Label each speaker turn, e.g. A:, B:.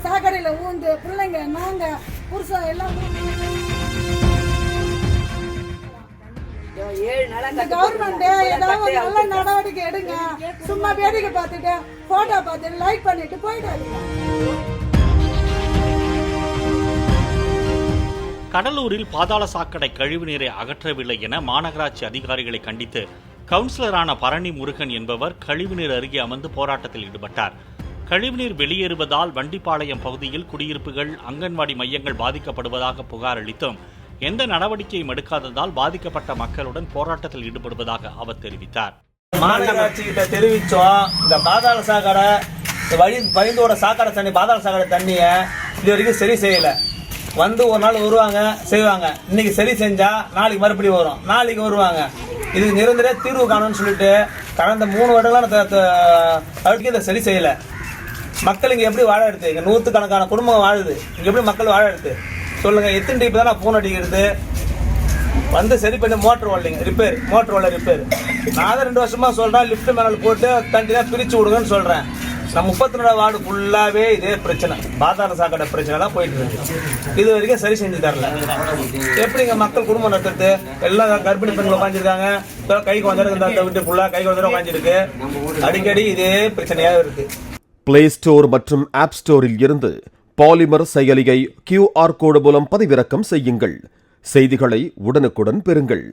A: சாக்கடையில் ஊந்து பிள்ளைங்க நாங்கள் புருஷன் எல்லாம் கவர்மெண்ட் ஏதாவது நல்ல நடவடிக்கை எடுங்க. சும்மா வேடிக்கை பார்த்துட்டு போட்டோ பார்த்துட்டு லைக் பண்ணிட்டு போயிடாதீங்க.
B: கடலூரில் பாதாள சாக்கடை கழிவுநீரை அகற்றவில்லை என மாநகராட்சி அதிகாரிகளை கண்டித்து கவுன்சிலரான பரணி முருகன் என்பவர் கழிவுநீர் அருகே அமர்ந்து போராட்டத்தில் ஈடுபட்டார். கழிவுநீர் வெளியேறுவதால் வண்டிப்பாளையம் பகுதியில் குடியிருப்புகள், அங்கன்வாடி மையங்கள் பாதிக்கப்படுவதாக புகார் அளித்தும் எந்த நடவடிக்கையும் எடுக்காததால் பாதிக்கப்பட்ட மக்களுடன் போராட்டத்தில் ஈடுபடுவதாக அவர் தெரிவித்தார்.
C: மாநகராட்சி கிட்ட தெரிவிச்சோம், இந்த பாதாள சாக்கடை வழிந்தோட சாக்கடை தண்ணி, பாதாள சாக்கடை தண்ணியை இது வரைக்கும் சரி செய்யல. வந்து ஒரு நாள் வருவாங்க, செய்வாங்க. இன்னைக்கு சரி செஞ்சா நாளைக்கு மறுபடியும் வரும், நாளைக்கு வருவாங்க. இதுக்கு நிரந்தர தீர்வு காணும்னு சொல்லிட்டு கடந்த 3 வருடங்களாக இதை சரி செய்யல. மக்கள் இங்க எப்படி வாழ எடுத்து, இங்க 100கணக்கான குடும்பம் வாழுது. இங்க எப்படி மக்கள் வாழ எடுத்து சொல்லுங்க. எத்தனை டைப் தான் நான் போன் அடிக்கிறது, வந்து சரி பண்ணி மோட்டர் ஓடலிங்க ரிப்பேர், மோட்டர் ஓட ரிப்பேர். நான் தான் 2 வருஷமா சொல்றேன், லிப்ட் மேனல் போட்டு தண்ணியா பிரிச்சு விடுங்கன்னு சொல்றேன். நான் 32 வார்டு ஃபுல்லாவே இதே பிரச்சனை, பாதாள சாக்கடை பிரச்சனை தான் போயிட்டு இருக்கு. இது வரைக்கும் சரி செஞ்சு தரல. எப்படிங்க மக்கள் குடும்பம் நடத்துறது? எல்லாம் கர்ப்பிணி பெண்கள் உட்காந்துருக்காங்க, கைக்கு வந்துருக்கு, விட்டு ஃபுல்லா கைக்கு வந்து உட்காந்துருக்கு. அடிக்கடி இதே பிரச்சனையா இருக்கு.
D: பிளே ஸ்டோர் மற்றும் ஆப் ஸ்டோரில் இருந்து பாலிமர் செயலியை QR கோடு மூலம் பதிவிறக்கம் செய்யுங்கள். செய்திகளை உடனுக்குடன் பெறுங்கள்.